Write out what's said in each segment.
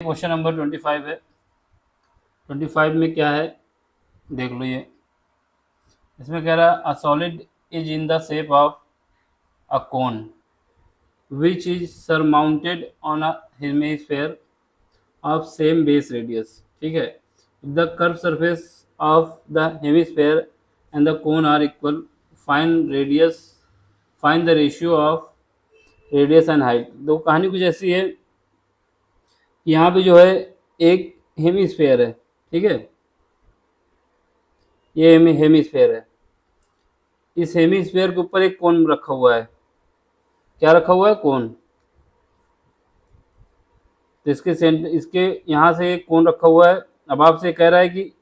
Question number 25 है। 25 में क्या है देख लो। ये इसमें कह रहा है a solid is in the shape of a cone which is surmounted on a hemisphere of same base radius. ठीक है, the curve surface of the hemisphere and the cone are equal, find radius, find the ratio of radius and height. तो कहानी कुछ ऐसी है कि यहाँ पे जो है एक हेमिस्फेयर है। ठीक है, ये हेमिस्फेयर है। इस हेमिस्फेयर के ऊपर एक कोन रखा हुआ है। क्या रखा हुआ है? कोन। तो इसके यहाँ से एक कोन रखा हुआ है। अब आपसे कह रहा है कि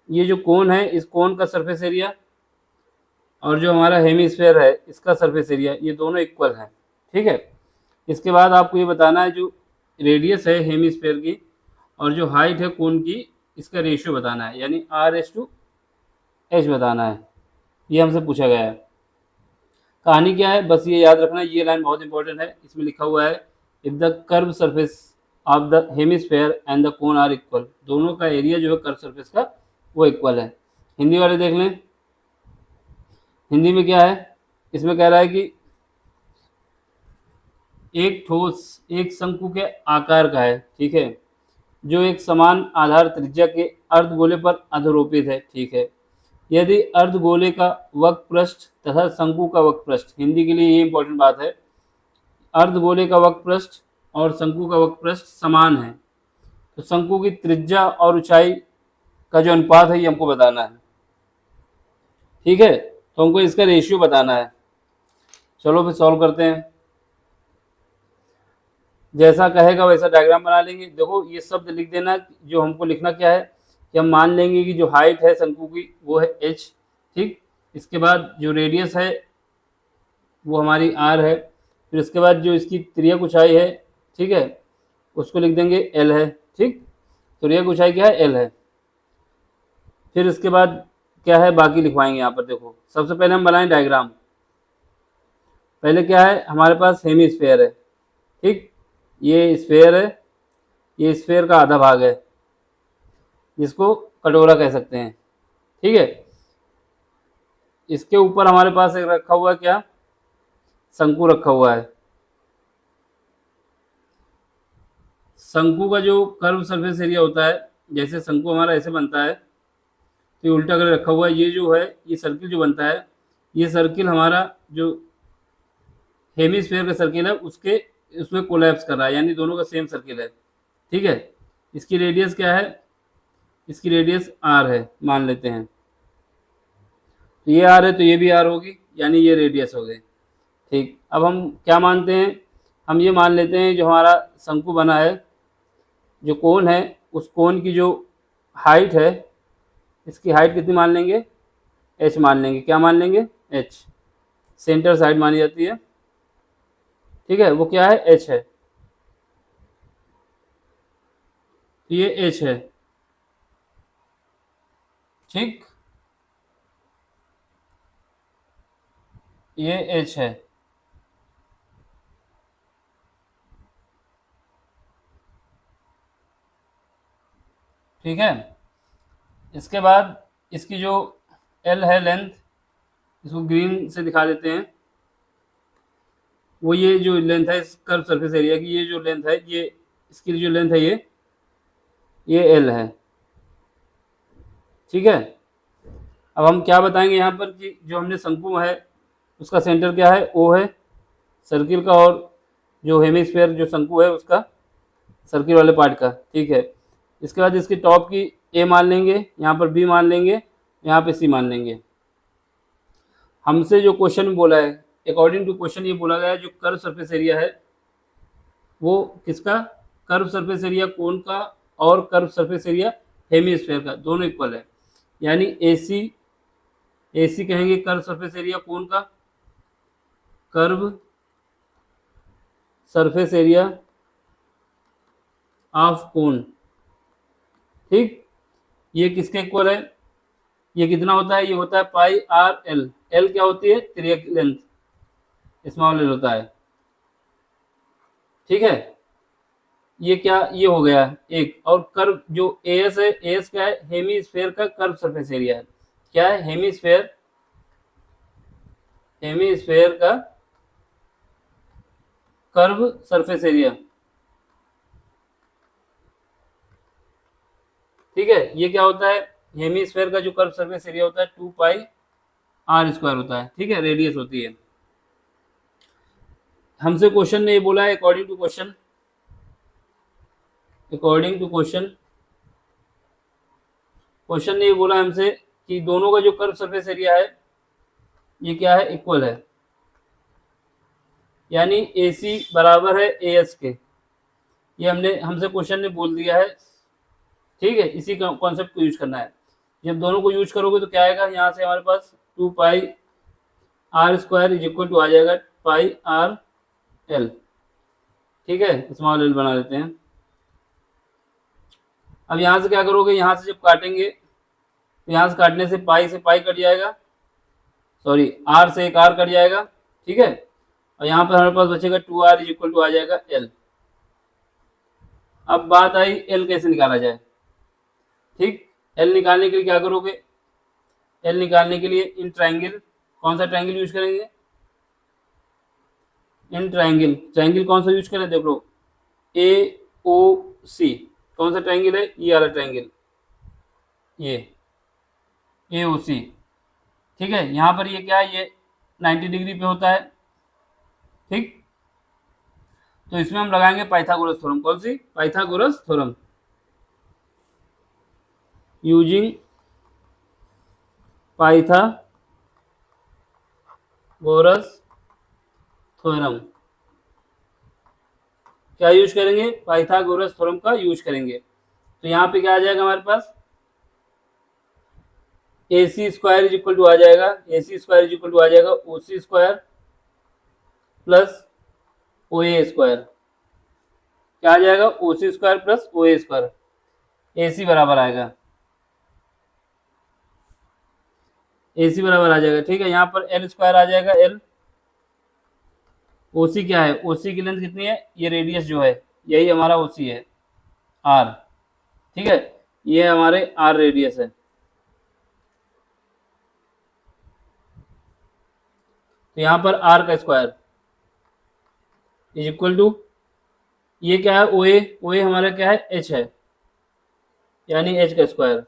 ये जो कोन है, इस कोन का सरफेस एरिया और जो हमारा हेमिस्फेयर है इसका सरफेस एरिया, ये दोनों इक्वल हैं। ठीक है, इसके बाद आपको ये बताना है जो रेडियस है हेमिस्फेयर की और जो हाइट है कोन की, इसका रेशियो बताना है, यानी R/H बताना है। ये हमसे पूछा गया है। कहानी क्या है बस ये याद रखना, ये लाइन बहुत इंपॉर्टेंट है। इसमें लिखा हुआ है if the curve surface of the hemisphere and the cone are equal, दोनों का एरिया जो है कर्व सरफेस का वो इक्वल है। हिंदी वाले देख लें, हिंदी में क्या है। इसमें कह रहा है कि एक ठोस एक शंकु के आकार का है। ठीक है, जो एक समान आधार त्रिज्या के अर्धगोले पर अधरोपित है। ठीक है, यदि अर्धगोले का वक्र पृष्ठ तथा शंकु का वक्र पृष्ठ, हिंदी के लिए ये इंपॉर्टेंट बात है, अर्धगोले का वक्र पृष्ठ और शंकु का वक्र पृष्ठ समान है, तो शंकु की त्रिज्या और ऊंचाई का जो अनुपात है ये हमको बताना है। ठीक है, तो हमको इसका रेशियो बताना है। चलो फिर सॉल्व करते हैं। जैसा कहेगा वैसा डायग्राम बना लेंगे। देखो ये शब्द लिख देना, जो हमको लिखना क्या है कि हम मान लेंगे कि जो हाइट है शंकु की वो है h। ठीक, इसके बाद जो रेडियस है वो हमारी r है। फिर इसके बाद जो इसकी तिर्यक ऊंचाई है, ठीक है, उसको लिख देंगे l है। ठीक, तिर्यक ऊंचाई क्या है? l है। फिर इसके बाद क्या है बाकी लिखवाएंगे यहाँ पर। देखो सबसे पहले हम बनाएं डायग्राम। पहले क्या है हमारे पास हेमिस्फेयर है। ठीक, ये स्फेयर है, ये स्फेयर का आधा भाग है जिसको कटोरा कह सकते हैं। ठीक है, इसके ऊपर हमारे पास एक रखा हुआ है क्या? शंकु रखा हुआ है। शंकु का जो कर्व सरफेस एरिया होता है, जैसे शंकु हमारा ऐसे बनता है तो ये उल्टा करके रखा हुआ है। ये जो है ये सर्किल जो बनता है, ये सर्किल हमारा जो हेमिस्फेयर का सर्किल है उसके उसमें कोलैप्स कर रहा है, यानी दोनों का सेम सर्किल है। ठीक है, इसकी रेडियस क्या है? इसकी रेडियस r है मान लेते हैं। तो ये r है तो ये भी r होगी, यानी ये रेडियस हो गई। ठीक, अब हम क्या मानते हैं? हम ये मान लेते हैं जो हमारा शंकु बना है, जो कोन है, उस कोन की जो हाइट है, इसकी हाइट कितनी मान लेंगे? h मान लेंगे। क्या मान लेंगे? h। सेंटर साइड मानी जाती है। ठीक है, वो क्या है? h है। तो ये h है। ठीक, ये h है। ठीक है, इसके बाद इसकी जो l है लेंथ, इसको ग्रीन से दिखा देते हैं। वो ये जो लेंथ है इस कर्व सरफेस एरिया की, ये जो लेंथ है, ये इसकी जो लेंथ है ये l है। ठीक है, अब हम क्या बताएंगे यहाँ पर कि जो हमने शंकु है उसका सेंटर क्या है? O है सर्किल का, और जो हेमिस्फेयर जो शंकु है उसका सर्किल वाले पार्ट का। ठीक है, इसके बाद इसकी टॉप की A मान लेंगे, यहाँ पर B मान लेंगे, यहाँ पे C मान लेंगे। हमसे जो क्वेश्चन में बोला है, अकॉर्डिंग टू क्वेश्चन ये बोला गया है जो कर्व सरफेस एरिया है वो किसका? कर्व सरफेस एरिया कोन का और कर्व सरफेस एरिया हेमिस्फेयर का, दोनों इक्वल है। यानी AC कहेंगे कर्व सरफेस एरिया कोन का, curve surface area of cone. ठीक, ये किसके इक्वल है? ये कितना होता है? ये होता है पाई आर एल। एल क्या होती है? तिर्यक लेंथ, स्मॉल एल होता है। ठीक है, ये क्या, ये हो गया एक। और कर्व जो एएस है, एएस क्या है, हेमीस्फेयर का कर्व सरफेस एरिया है। क्या है, हेमीस्फेयर, हेमीस्फेयर का कर्व सरफेस एरिया। ठीक है, ये क्या होता है, हेमीस्फेयर का जो कर्व सरफेस एरिया होता है 2 पाई r² होता है। ठीक है, रेडियस होती है। हमसे क्वेश्चन ने ये बोला है, according to question, according to question, question ने ये बोला हमसे कि दोनों का जो कर्व सरफेस एरिया है ये क्या है, इक्वल है, यानी ए सी बराबर है ए एस के। ये हमसे क्वेश्चन ने बोल दिया है। ठीक है, इसी कॉन्सेप्ट को यूज करना है। जब दोनों को यूज करोगे तो क्या आएगा, यहाँ से हमारे पास 2 पाई r² इज इक्वल टू आ जाएगा πr/l। ठीक है, स्मॉल एल बना लेते हैं। अब यहाँ से क्या करोगे, यहाँ से जब काटेंगे तो यहाँ से काटने से पाई से पाई कट जाएगा, सॉरी आर से एक आर कट जाएगा। ठीक है, और यहाँ पर हमारे पास बचेगा 2r इज इक्वल टू आ जाएगा l। अब बात आई l कैसे निकाला जाए। ठीक, l निकालने के लिए क्या करोगे, l निकालने के लिए इन ट्राइंगल, कौन सा ट्राइंगल यूज करेंगे, इन ट्राइंगल, ट्राइंगल कौन सा यूज करें, देख लो ए ओ सी, कौन सा ट्राइंगल है, ये वाला ट्राइंगल, ये ए ओ सी। ठीक है, यहाँ पर ये क्या है, ये 90 डिग्री पे होता है। ठीक, तो इसमें हम लगाएंगे पाइथागोरस थ्योरम। कौन सी, Pythagoras theorem, using Pythagoras theorem. क्या यूज करेंगे, पाइथागोरस थ्योरम का यूज करेंगे। तो यहाँ पे क्या आ जाएगा हमारे पास, A C square is equal to आ जाएगा, A C square is equal to आ जाएगा O C square plus O A square. क्या आ जाएगा, O C square plus O A square. A C बराबर आएगा, ए सी बराबर आ जाएगा। ठीक है, यहाँ पर एल स्क्वायर आ जाएगा, एल, ओ सी क्या है, ओ सी की लेंथ कितनी है, ये रेडियस जो है यही हमारा ओ सी है, आर। ठीक है, ये हमारे आर रेडियस है। तो यहाँ पर आर का स्क्वायर इज इक्वल टू, ये क्या है, ओ ए, ओ ए हमारा क्या है, एच है, यानी एच का स्क्वायर।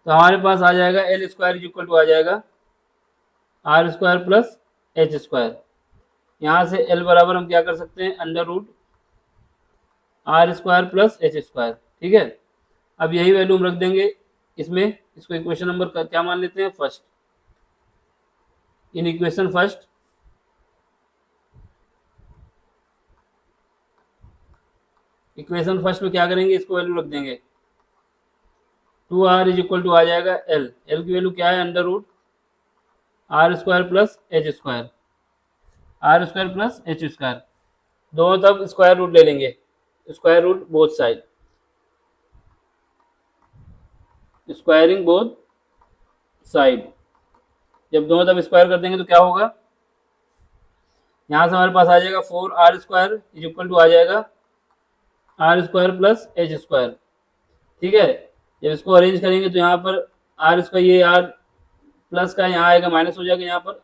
तो हमारे पास आ जाएगा L square is equal to आ जाएगा R square plus H square. यहाँ से एल बराबर हम क्या कर सकते हैं, under root R square plus H square. ठीक है, अब यही वैल्यू हम रख देंगे इसमें, इसको इक्वेशन नंबर का क्या मान लेते हैं, first. In equation first, equation first में क्या करेंगे, इसको वैल्यू रख देंगे 2r इज इक्वल टू आ जाएगा एल, एल की वैल्यू क्या है, under root R square plus H square, R square plus H square. दोनों तरफ स्क्वायर रूट ले लेंगे, square root both side, squaring both side. जब दोनों तरफ स्क्वायर कर देंगे तो क्या होगा, यहाँ से हमारे पास आ जाएगा 4r² इज इक्वल टू आ जाएगा R square plus H square. ठीक है, जब इसको अरेंज करेंगे तो यहाँ पर आर स्क्वायर, ये आर प्लस का यहाँ आएगा, माइनस हो जाएगा, यहाँ पर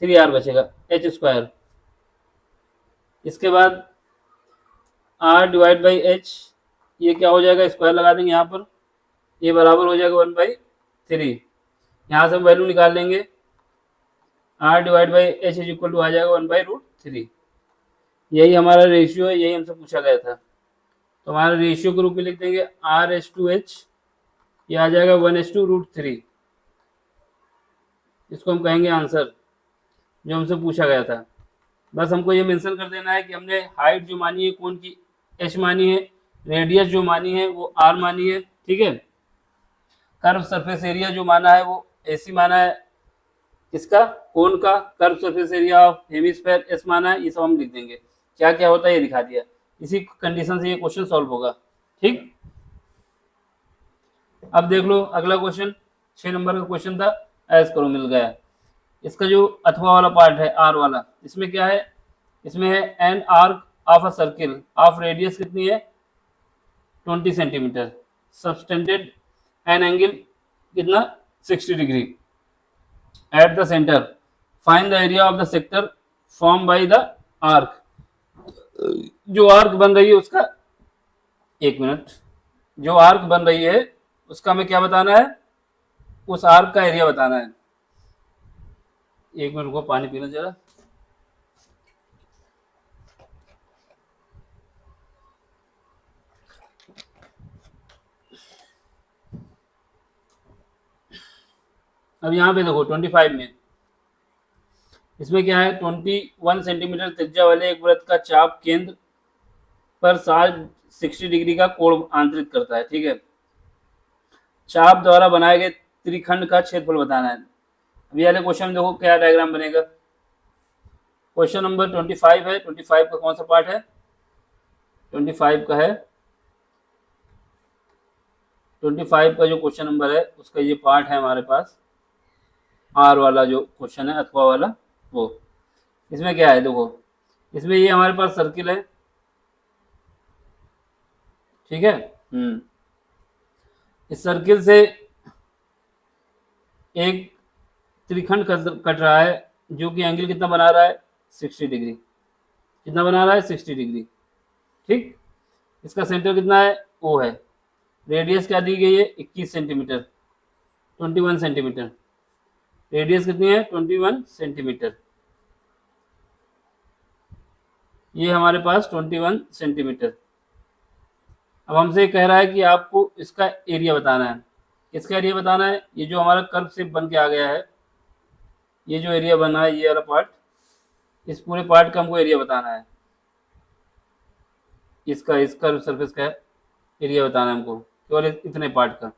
3r बचेगा, एच स्क्वायर। इसके बाद r डिवाइड बाई एच, ये क्या हो जाएगा, स्क्वायर लगा देंगे यहाँ पर, ये बराबर हो जाएगा 1/3। यहाँ से हम वैल्यू निकाल लेंगे, r divide by H is equal to आ जाएगा 1/√3। यही हमारा रेशियो है, यही हमसे पूछा गया था। तो हमारा रेशियो के रूप में लिख देंगे r/h, ये आ जाएगा 1/√3। इसको हम कहेंगे आंसर जो हमसे पूछा गया था। बस हमको ये मेंशन कर देना है कि हमने हाइट जो मानी है कोन की h मानी है, रेडियस जो मानी है वो r मानी है। ठीक है, कर्व सरफेस एरिया जो माना है वो AC माना है, इसका कोन का curve surface area of hemisphere S माना है। ये सब हम लिख देंगे, क्या क्या होता है ये दिखा दिया। इसी कंडीशन से ये क्वेश्चन सॉल्व होगा। ठीक, अब देख लो अगला क्वेश्चन, 6 नंबर का क्वेश्चन था, ऐस करो मिल गया। इसका जो अथवा वाला पार्ट है, आर वाला, इसमें क्या है, इसमें है an arc of a circle of radius कितनी है 20 सेंटीमीटर, सबटेंडेड एन एंगल कितना 60 degree at the centre, find the area of the sector form by the arc. जो आर्क बन रही है उसका, एक मिनट, जो आर्क बन रही है उसका हमें क्या बताना है, उस आर्क का एरिया बताना है। एक मिनट को पानी पीना जरा। अब यहाँ पे देखो 25 में, इसमें क्या है 21 सेंटीमीटर त्रिज्या वाले एक वृत्त का चाप केंद्र पर 60 डिग्री का कोण आंतरित करता है। ठीक है, चाप द्वारा बनाए गए त्रिखंड का क्षेत्रफल बताना है। अभी वाले क्वेश्चन में देखो क्या डायग्राम बनेगा। क्वेश्चन नंबर 25 है। 25 का कौन सा पार्ट है, 25 का है, 25 का जो क्वेश्चन नंबर है उसका ये पार्ट है हमारे पास, आर वाला जो क्वेश्चन है अथवा वाला वो। इसमें क्या है देखो, इसमें ये हमारे पास सर्किल है, ठीक है। इस सर्किल से एक त्रिखंड कट रहा है जो कि एंगल कितना बना रहा है 60 डिग्री, कितना बना रहा है 60 डिग्री। ठीक, इसका सेंटर कितना है ओ है, रेडियस क्या दी गई है 21 सेंटीमीटर, 21 सेंटीमीटर, रेडियस कितनी है 21 सेंटीमीटर, ये हमारे पास 21 सेंटीमीटर। अब हमसे कह रहा है कि आपको इसका एरिया बताना है। किसका एरिया बताना है, ये जो हमारा कर्व शेप बन के आ गया है, ये जो एरिया बना है ये वाला पार्ट, इस पूरे पार्ट का हमको एरिया बताना है। इसका इस कर्व सरफेस का एरिया बताना है हमको, केवल इतने पार्ट का,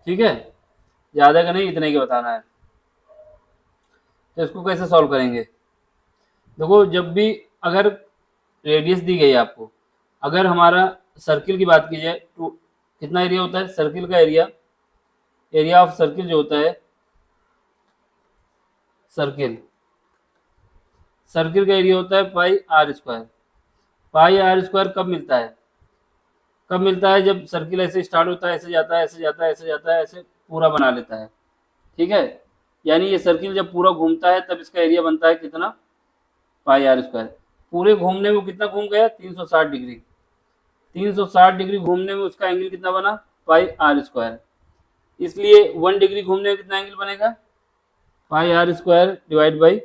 ठीक है, ज़्यादा का नहीं, इतने का बताना है। तो इसको कैसे सॉल्व करेंगे, देखो जब भी अगर रेडियस दी गई है आपको, अगर हमारा सर्किल की बात की जाए तो कितना एरिया होता है सर्किल का, एरिया ऑफ सर्किल जो होता है, सर्किल का एरिया होता है pi R square. Pi R square कब मिलता है, कब मिलता है, जब सर्किल ऐसे स्टार्ट होता है, ऐसे जाता है, ऐसे जाता है, ऐसे जाता है, ऐसे पूरा बना लेता है। ठीक है, यानी ये सर्किल जब पूरा घूमता है तब इसका एरिया बनता है कितना, पाई आर स्क्वायर। पूरे घूमने में कितना घूम गया 360 डिग्री, 360 डिग्री घूमने में उसका एंगल कितना बना पाई आर स्क्वायर। इसलिए 1 डिग्री घूमने में कितना एंगल बनेगा, pi R square divide by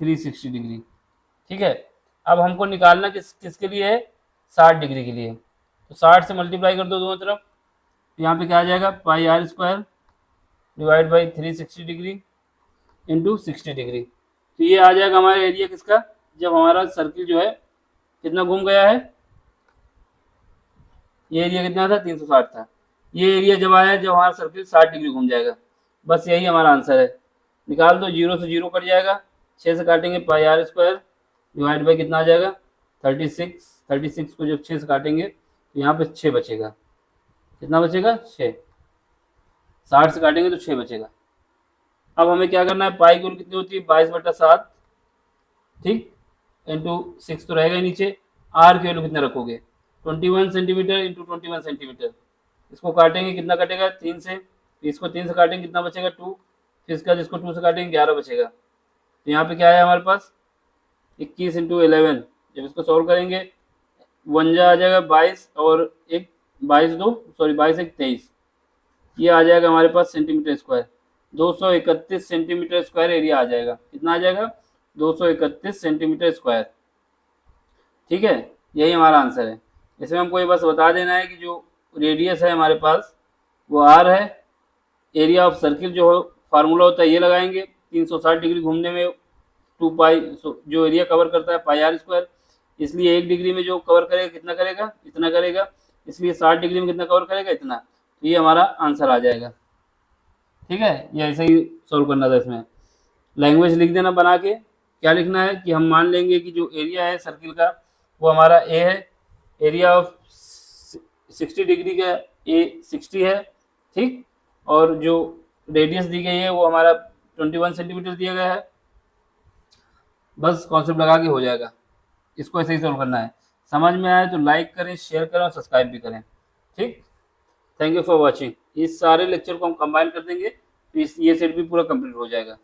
360 degree. ठीक है, अब हमको निकालना किसके लिए है, 60 डिग्री के लिए। तो 60 से मल्टीप्लाई कर दो दोनों तरफ, तो यहाँ पे क्या आ जाएगा pi R square divide by 360 degree into 60 degree. तो ये आ जाएगा हमारा एरिया किसका, जब हमारा सर्किल जो है कितना घूम गया है, ये एरिया कितना था 360 था, ये एरिया जब आया जब हमारा सर्किल 60 डिग्री घूम जाएगा। बस यही हमारा आंसर है। निकाल दो, 0 से 0 कट जाएगा, 6 से काटेंगे पाई आर स्क्वायर डिवाइड बाई कितना आ जाएगा 36। 36 को जब 6 से काटेंगे तो यहाँ पे 6 बचेगा, कितना बचेगा 6, 60 से काटेंगे तो 6 बचेगा। अब हमें क्या करना है, पाई की वैल्यू कितनी होती है 22/7, ठीक, इंटू 6 तो रहेगा ही नीचे। आर की वैल्यू कितना रखोगे 21 सेंटीमीटर इंटू 21 सेंटीमीटर, इसको काटेंगे कितना कटेगा 3 से, इसको 3 से काटेंगे कितना बचेगा 2, फिर इसका जिसको 2 से काटेंगे 11 बचेगा। तो यहाँ पे क्या है हमारे पास 21 इंटू 11, जब इसको सॉल्व करेंगे 1 जा आ जाएगा 22 और एक 22 एक 23, ये आ जाएगा हमारे पास centimetre square, 231 centimetre square area आ जाएगा। कितना आ जाएगा 231 सेंटीमीटर स्क्वायर। ठीक है, यही हमारा आंसर है। इसमें हमको ये बस बता देना है कि जो रेडियस है हमारे पास वो आर है, एरिया ऑफ सर्किल जो फार्मूला होता है ये लगाएंगे, 360 डिग्री घूमने में 2 पाई जो एरिया कवर करता है पाई आर स्क्वायर, इसलिए 1 डिग्री में जो कवर करेगा कितना करेगा इतना करेगा, इसलिए 60 डिग्री में कितना कवर करेगा इतना। तो ये हमारा आंसर आ जाएगा। ठीक है, ये ऐसे ही सॉल्व करना था। इसमें लैंग्वेज लिख देना बना के, क्या लिखना है कि हम मान लेंगे कि जो एरिया है सर्किल का वो हमारा ए है, एरिया ऑफ 60 डिग्री का ए 60 है, ठीक, और जो रेडियस दी गई है वो हमारा 21 सेंटीमीटर दिया गया है। बस कॉन्सेप्ट लगा के हो जाएगा। इसको ऐसे ही सॉल्व करना है। समझ में आए तो लाइक करें, शेयर करें और सब्सक्राइब भी करें। ठीक, थैंक यू फॉर वॉचिंग। इस सारे लेक्चर को हम कंबाइन कर देंगे तो ये सेट भी पूरा कंप्लीट हो जाएगा।